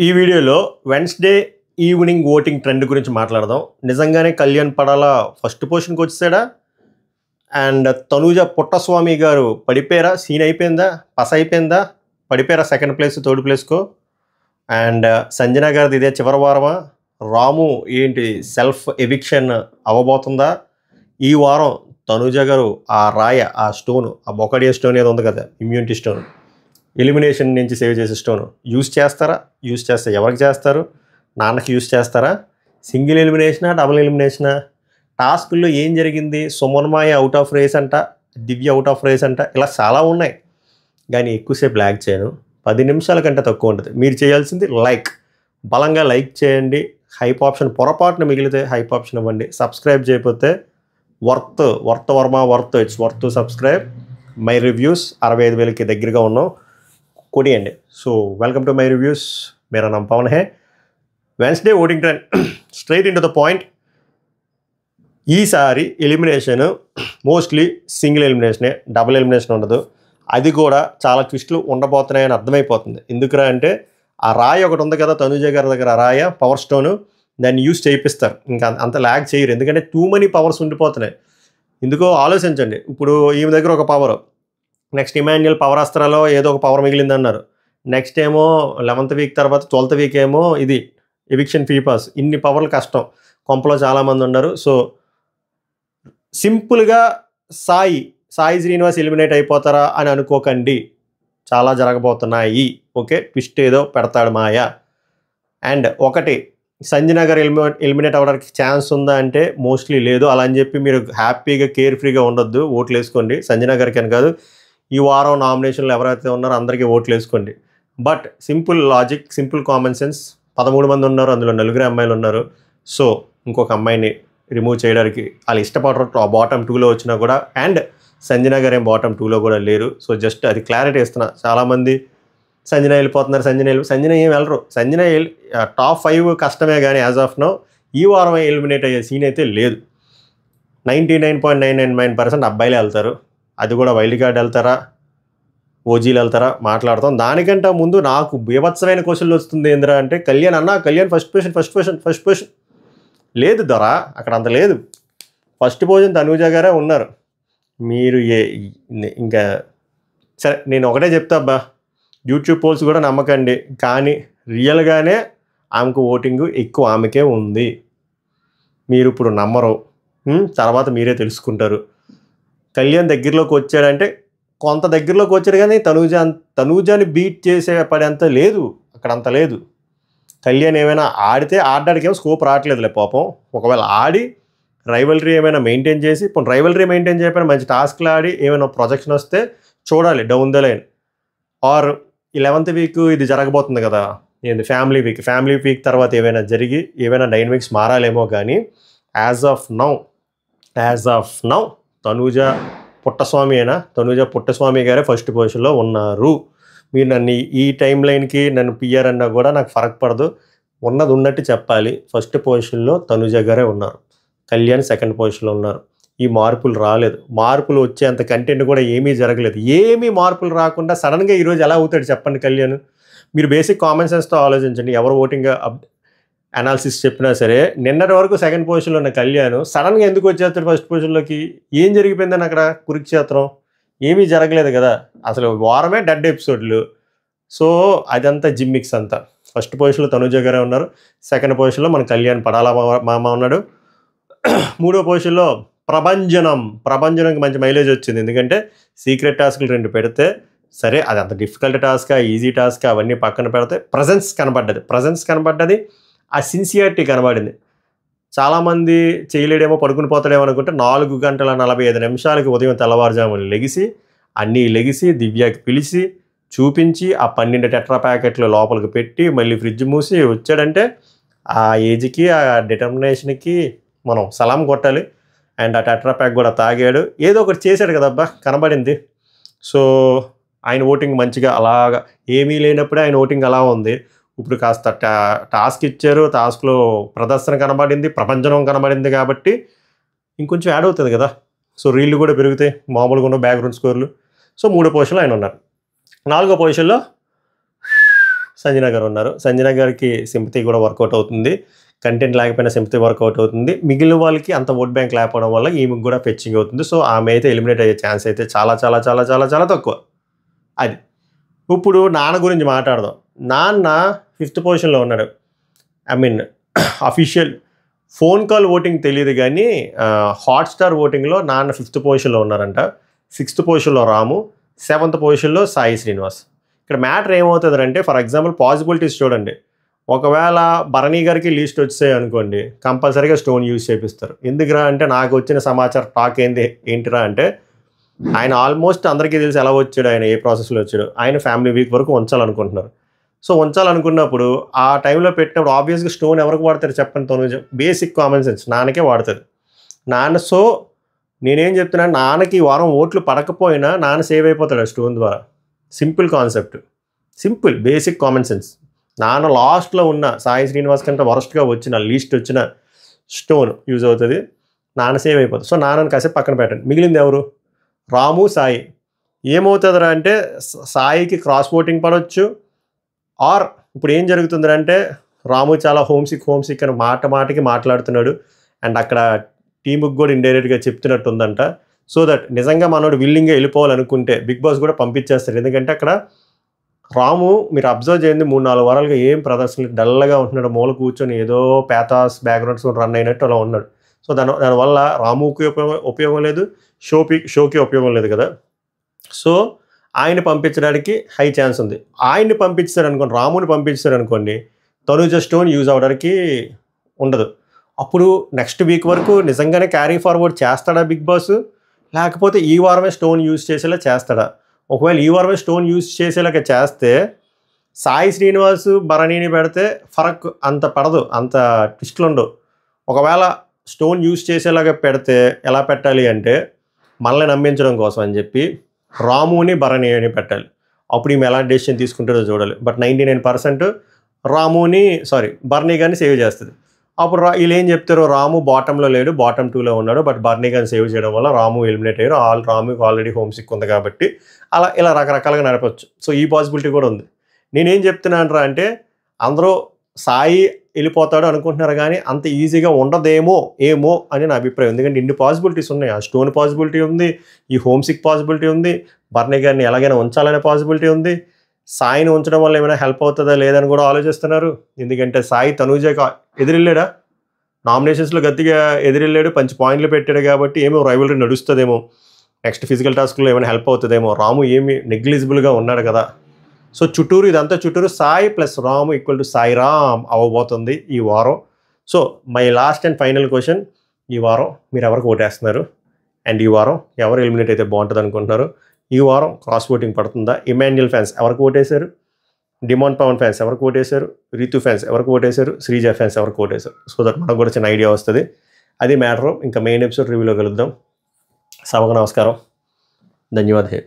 ఈ వీడియోలో Wednesday evening voting trend గురించి మాట్లాడదాం. నిజంగానే కళ్యాణ్ పడాల ఫస్ట్ పొజిషన్‌కి వచ్చేసాడా? అండ్ తనూజ పుట్టస్వామి గారు పడిపోయారా? సీన్ అయిపోయిందా? పస అయిపోయిందా? పడిపోయారా సెకండ్ ప్లేస్, థర్డ్ ప్లేస్‌కో? అండ్ సంజన గారిది ఇదే చివరి వారమా? రాము ఏంటి సెల్ఫ్ ఎవిక్షన్ అవ్వబోతుందా? ఈ వారం తనూజ గారు ఆ రాయ, ఆ స్టోన్, ఆ బొకడియా స్టోన్ ఏదో ఉంది కదా, ఇమ్యూనిటీ స్టోన్, ఎలిమినేషన్ నుంచి సేవ్ చేసే స్టోన్ యూజ్ చేస్తారా? యూజ్ చేస్తే ఎవరికి చేస్తారు? నాన్నకి యూజ్ చేస్తారా? Single ఎలిమినేషనా, double ఎలిమినేషనా? టాస్కుల్లో ఏం జరిగింది? సుమన్మాయ అవుట్ ఆఫ్ రేస్ అంట, దివ్య అవుట్ ఆఫ్ రేస్ అంట, ఇలా చాలా ఉన్నాయి. కానీ ఎక్కువసేపు ల్యాగ్ చేయను. 10 నిమిషాల కంటే తక్కువ ఉంటుంది. మీరు చేయాల్సింది లైక్, బలంగా లైక్ చేయండి. హైప్ ఆప్షన్ పొరపాటున మిగిలితే హైప్ ఆప్షన్ ఇవ్వండి. సబ్స్క్రైబ్ చేయకపోతే వర్త్ వర్మ it's worth subscribe. My reviews 65,000కి దగ్గరగా ఉన్నాం, కొడియండి. So welcome to my reviews. मेरा नाम पवन है. Wednesday voting trend, straight in to the point. ఈసారి ఎలిమినేషన్ మోస్ట్లీ సింగిల్ ఎలిమినేషనే, డబుల్ ఎలిమినేషన్ ఉండదు. అది కూడా చాలా ట్విస్టులు ఉండబోతున్నాయని అర్థమైపోతుంది. ఎందుకురా అంటే ఆ రాయి ఒకటి ఉంది కదా తనూజ గారి దగ్గర, ఆ రాయ పవర్ స్టోను, దాన్ని యూజ్ చేయిస్తారు. ఇంకా అంత ల్యాగ్ చేయరు, ఎందుకంటే టూ మనీ పవర్స్ ఉండిపోతున్నాయి. ఎందుకో ఆలోచించండి. ఇప్పుడు ఈమె దగ్గర ఒక పవర్, నెక్స్ట్ ఇమాన్యుయల్ పవర్ అస్త్రాలో ఏదో ఒక పవర్ మిగిలిందన్నారు. నెక్స్ట్ ఏమో 11th వీక్ తర్వాత 12th వీక్ ఏమో ఇది ఎవిక్షన్ ఫీ పాస్. ఇన్ని పవర్లు కష్టం, కొంపలో చాలామంది ఉన్నారు. సో సింపుల్గా సాయి శ్రీనివాస్ ఎలిమినేట్ అయిపోతారా అని అనుకోకండి, చాలా జరగబోతున్నాయి. ఓకే, ట్విస్ట్ ఏదో పెడతాడు మాయ. అండ్ ఒకటి, సంజన గారు ఎలిమినేట్ అవ్వడానికి ఛాన్స్ ఉందా అంటే మోస్ట్లీ లేదు. అలా అని చెప్పి మీరు హ్యాపీగా కేర్ ఫ్రీగా ఉండొద్దు, ఓట్లు వేసుకోండి. సంజన గారికి అని కాదు, ఈ వారం నామినేషన్లు ఎవరైతే ఉన్నారో అందరికీ ఓట్లు వేసుకోండి. But simple logic, simple common sense, 13 మంది ఉన్నారు, అందులో 4 అమ్మాయిలు ఉన్నారు. సో ఇంకొక అమ్మాయిని రిమూవ్ చేయడానికి వాళ్ళు ఇష్టపడరు. బాటమ్ 2లో వచ్చినా కూడా, అండ్ సంజన గారు ఏం బాటమ్ 2లో కూడా లేరు. సో జస్ట్ అది క్లారిటీ ఇస్తున్నా. చాలామంది సంజన వెళ్ళిపోతున్నారు, సంజన ఏం వెళ్ళరు. సంజన టాప్ 5 కష్టమే, కానీ యాజ్ ఆఫ్ నౌ ఈ వారం ఎలిమినేట్ అయ్యే సీన్ అయితే లేదు. 99.999% అబ్బాయిలే వెళ్తారు. అది కూడా వైల్డ్ కార్డ్ వెళ్తారా, ఓజీలు వెళ్తారా మాట్లాడతాం. దానికంటే ముందు నాకు బీభత్సమైన క్వశ్చన్లు వస్తుంది ఏంద్రా అంటే, కళ్యాణ్ ఫస్ట్ పొజిషన్ లేదు దొరా, అక్కడ అంత లేదు. ఫస్ట్ పొజిషన్ తనూజ గారే ఉన్నారు. మీరు ఇంకా సరే, నేను ఒకటే చెప్తా అబ్బా, యూట్యూబ్ పోల్స్ కూడా నమ్మకండి, కానీ రియల్గానే ఆమెకు ఓటింగ్ ఎక్కువ ఆమెకే ఉంది. మీరు ఇప్పుడు నమ్మరు, తర్వాత మీరే తెలుసుకుంటారు. కళ్యాణ్ దగ్గరలోకి వచ్చాడంటే కొంత దగ్గరలోకి వచ్చాడు, కానీ తనూజాని బీట్ చేసే పడేంత లేదు, అక్కడ అంత లేదు. కళ్యాణ్ ఏమైనా ఆడితే ఆడడానికేమో స్కోప్ రావట్లేదులే పాపం. ఒకవేళ ఆడి రైవలరీ ఏమైనా మెయింటైన్ చేసి, ఇప్పుడు రైవలరీ మెయింటైన్ చేయకపోయినా మంచి టాస్క్లు ఆడి ఏమైనా ప్రొజెక్షన్ వస్తే చూడాలి down the line. Or 11th week ఇది జరగబోతుంది కదా, ఏంది ఫ్యామిలీ వీక్ తర్వాత ఏమైనా జరిగి ఏమైనా డైనమిక్స్ మారాలేమో. కానీ as of now Tanuja Puttaswamy గారే ఫస్ట్ పొజిషన్లో ఉన్నారు. మీరు నన్ను ఈ టైం లైన్కి నన్ను పిఆర్ అన్నా కూడా నాకు ఫరక్ పడదు, ఉన్నది ఉన్నట్టు చెప్పాలి. ఫస్ట్ పొజిషన్లో తనూజ గారే ఉన్నారు, కళ్యాణ్ సెకండ్ పొజిషన్లో ఉన్నారు. ఈ మార్పులు రాలేదు, మార్పులు వచ్చేంత కంటెంట్ కూడా ఏమీ జరగలేదు. ఏమీ మార్పులు రాకుండా సడన్గా ఈరోజు ఎలా అవుతాడు చెప్పండి కళ్యాణ్? మీరు బేసిక్ కామన్ సెన్స్తో ఆలోచించండి. ఎవరు ఓటింగ్ అనాలిసిస్ చెప్పినా సరే, నిన్నటి వరకు సెకండ్ పొజిషన్లో ఉన్న కళ్యాణ్ సడన్గా ఎందుకు వచ్చేస్తాడు ఫస్ట్ పొజిషన్లోకి? ఏం జరిగిపోయిందని అక్కడ కురుక్షేత్రం? ఏమీ జరగలేదు కదా, అసలు వారమే డెడ్ ఎపిసోడ్లు. సో అదంతా జిమ్మిక్స్ అంతా. ఫస్ట్ పొజిషన్లో తనూజ గారే ఉన్నారు, సెకండ్ పొజిషన్లో మన కళ్యాణ్ పడాల మామ ఉన్నాడు. మూడో పొజిషన్లో ప్రభంజనంకి మంచి మైలేజ్ వచ్చింది, ఎందుకంటే సీక్రెట్ టాస్క్లు 2 పెడితే సరే, అది అంత డిఫికల్ట్ టాస్కా ఈజీ టాస్కా అవన్నీ పక్కన పెడితే ప్రజెన్స్ కనబడ్డది, ఆ సిన్సియారిటీ కనబడింది. చాలామంది చేయలేడేమో, పడుకుని పోతాడేమో అనుకుంటే 4 గంటల 45 నిమిషాలకి ఉదయం తెల్లవారుజామున లెగిసి దివ్యకి పిలిచి చూపించి ఆ 12 టెట్రా ప్యాకెట్లు లోపలికి పెట్టి మళ్ళీ ఫ్రిడ్జ్ మూసి వచ్చాడంటే ఆ ఏజ్కి, ఆ డిటర్మినేషన్కి మనం సలాం కొట్టాలి. అండ్ ఆ టెట్రా ప్యాక్ కూడా తాగాడు, ఏదో ఒకటి చేశాడు కదబ్బా, కనబడింది. సో ఆయన ఓటింగ్ మంచిగా అలాగా ఏమీ లేనప్పుడే ఆయన ఓటింగ్ అలా ఉంది. ఇప్పుడు కాస్త టాస్క్ ఇచ్చారు, టాస్క్లో ప్రదర్శన కనబడింది, ప్రపంచం కనబడింది, కాబట్టి ఇంకొంచెం యాడ్ అవుతుంది కదా. సో రీళ్ళు కూడా పెరుగుతాయి, మామూలుగా ఉన్న బ్యాక్గ్రౌండ్ స్కోర్లు. సో 3వ పొజిషన్లో ఆయన ఉన్నారు. 4వ పొజిషన్లో సంజన గారు ఉన్నారు. సంజన గారికి సింపతి కూడా వర్కౌట్ అవుతుంది. కంటెంట్ లేకపోయినా సింపతి వర్కౌట్ అవుతుంది. మిగిలిన వాళ్ళకి అంత ఓట్ బ్యాంక్ లేకపోవడం వల్ల ఈమెకు కూడా ఫెచ్చింగ్ అవుతుంది. సో ఆమె అయితే ఎలిమినేట్ అయ్యే ఛాన్స్ అయితే చాలా చాలా చాలా చాలా చాలా తక్కువ. అది. ఇప్పుడు నాన్న గురించి మాట్లాడదాం. నాన్న 5th పొజిషన్లో ఉన్నాడు. I mean official phone call voting తెలియదు కానీ హాట్‌స్టార్ ఓటింగ్లో నాన్న 5th పొజిషన్లో ఉన్నారంట. 6th పొజిషన్లో రాము, 7th పొజిషన్లో సాయి శ్రీనివాస్. ఇక్కడ మ్యాటర్ ఏమవుతుందంటే ఫర్ ఎగ్జాంపుల్ పాసిబిలిటీస్ చూడండి. ఒకవేళ భరణి గారికి లీస్ట్ వచ్చాయి అనుకోండి, కంపల్సరీగా స్టోన్ యూజ్ చేపిస్తారు. ఎందుకురా అంటే నాకు వచ్చిన సమాచారం టాక్ ఏంటిరా అంటే ఆయన ఆల్మోస్ట్ అందరికీ తెలిసి ఎలా వచ్చాడు, ఆయన ఏ ప్రాసెస్లో వచ్చాడు, ఆయన ఫ్యామిలీ వీక్ వరకు ఉంచాలనుకుంటున్నారు. సో ఉంచాలనుకున్నప్పుడు ఆ టైంలో పెట్టినప్పుడు ఆబ్వియస్గా స్టోన్ ఎవరికి వాడతారు చెప్పండి? తను బేసిక్ కామన్ సెన్స్ నాన్నకే వాడుతుంది. నాన్న సో నేనేం చెప్తున్నాను, నాన్నకి ఈ వారం ఓట్లు పడకపోయినా నాన్న సేవ్ అయిపోతాడు స్టోన్ ద్వారా. Simple concept, simple basic common sense. నాన్న లాస్ట్లో ఉన్న సాయి శ్రీనివాస్ కంటే వరస్ట్గా వచ్చిన లీస్ట్ వచ్చిన స్టోన్ యూజ్ అవుతుంది, నాన్న సేవ్ అయిపోతుంది. సో నాన్నని కాసేపు పక్కన పెట్టండి. మిగిలింది ఎవరు? రాము, సాయి. ఏమవుతుందిరా అంటే సాయికి క్రాస్ ఓటింగ్ పడవచ్చు. ఆర్ ఇప్పుడు ఏం జరుగుతుందంటే రాము చాలా హోమ్సిక్ అని మాటకి మాట్లాడుతున్నాడు. అండ్ అక్కడ టీముకి కూడా ఇండైరెక్ట్గా చెప్తున్నట్టు ఉందంట. సో దట్ నిజంగా మనోడు విల్లింగ్గా వెళ్ళిపోవాలనుకుంటే బిగ్ బాస్ కూడా పంపించేస్తారు. ఎందుకంటే అక్కడ రాము మీరు అబ్జర్వ్ చేయండి 3-4 వారాలుగా ఏం ప్రదర్శనలు డల్గా ఉంటున్నాడు, మూల కూర్చొని ఏదో పేతాస్ బ్యాక్గ్రౌండ్స్ రన్ అయినట్టు అలా ఉన్నాడు. సో దానివల్ల రాముకి ఉపయోగం లేదు, షోకి ఉపయోగం లేదు కదా. సో ఆయన పంపించడానికి హై ఛాన్స్ ఉంది. ఆయన్ని పంపించారు అనుకోండి, రాముని పంపించారు అనుకోండి, తనుజ స్టోన్ యూజ్ అవ్వడానికి ఉండదు. అప్పుడు నెక్స్ట్ వీక్ వరకు నిజంగానే క్యారీ ఫార్వర్డ్ చేస్తాడా బిగ్ బాస్, లేకపోతే ఈ వారమే స్టోన్ యూజ్ చేసేలా చేస్తాడా? ఒకవేళ ఈ వారమే స్టోన్ యూజ్ చేసేలాగా చేస్తే సాయి శ్రీనివాస్ భరణిని పెడితే ఫరక్ అంత పడదు, అంత ట్విస్ట్లు ఉండవు. ఒకవేళ స్టోన్ యూజ్ చేసేలాగా పెడితే ఎలా పెట్టాలి అంటే మనల్ని నమ్మించడం కోసం అని చెప్పి రాముని భరణిని పెట్టాలి. అప్పుడు ఈమె ఎలాంటి డెసిషన్ తీసుకుంటుందో చూడాలి. బట్ 99% భరణి గారిని సేవ్ చేస్తుంది. అప్పుడు వీళ్ళు ఏం చెప్తారు, రాము బాటంలో లేడు, బాటమ్ 2లో ఉన్నాడు, బట్ భరణి గారిని సేవ్ చేయడం వల్ల రాము ఎలిమినేట్ అయ్యారు. రాముకి ఆల్రెడీ హోమ్ సిక్ ఉంది కాబట్టి ఇలా రకరకాలుగా నడపచ్చు. సో ఈ పాసిబిలిటీ కూడా ఉంది. నేనేం చెప్తున్నాను అంటే అందరూ సాయి వెళ్ళిపోతాడు అనుకుంటున్నారు కానీ అంత ఈజీగా ఉండదేమో అని నా అభిప్రాయం. ఎందుకంటే ఇన్ని పాసిబిలిటీస్ ఉన్నాయి. ఆ స్టోన్ పాసిబిలిటీ ఉంది, ఈ హోమ్ సిక్ పాసిబిలిటీ ఉంది, భరణి గారిని ఎలాగైనా ఉంచాలనే పాసిబిలిటీ ఉంది, సాయిని ఉంచడం వల్ల ఏమైనా హెల్ప్ అవుతుందా లేదని కూడా ఆలోచిస్తున్నారు. ఎందుకంటే సాయి తనూజకి ఎదిరిల్లాడా, నామినేషన్స్లో గట్టిగా ఎదిరిల్లాడు, మంచి పాయింట్లు పెట్టాడు కాబట్టి ఏమో రైవల్రీ నడుస్తుందేమో, నెక్స్ట్ ఫిజికల్ టాస్క్లో ఏమైనా హెల్ప్ అవుతుందేమో. రాము ఏమి నెగ్లిజిబుల్గా ఉన్నాడు కదా. సో ఇదంతా చుట్టూరు Sai plus Ramu equal to Sai Ram అవ్వబోతుంది ఈ వారం. So my last and final question, ఈ వారం మీరు ఎవరికి ఓటేస్తున్నారు? అండ్ ఈ వారం ఎవరు ఎలిమినేట్ అయితే బాగుంటుంది అనుకుంటున్నారు? ఈ వారం క్రాస్ ఓటింగ్ పడుతుందా? ఇమాన్యుయల్ ఫ్యాన్స్ ఎవరికి ఓటేశారు? డిమాండ్ పవన్ ఫ్యాన్స్ ఎవరికి ఓటేశారు? రీతు ఫ్యాన్స్ ఎవరికి ఓటేశారు? శ్రీజ ఫ్యాన్స్ ఎవరికి ఓటేశారు? సో దట్ మనకు కూడా చిన్న ఐడియా వస్తుంది. అది మ్యాటరు. ఇంకా మెయిన్ ఎపిసోడ్ రివ్యూలో కలుద్దాం. సభకు నమస్కారం. ధన్యవాదాలు.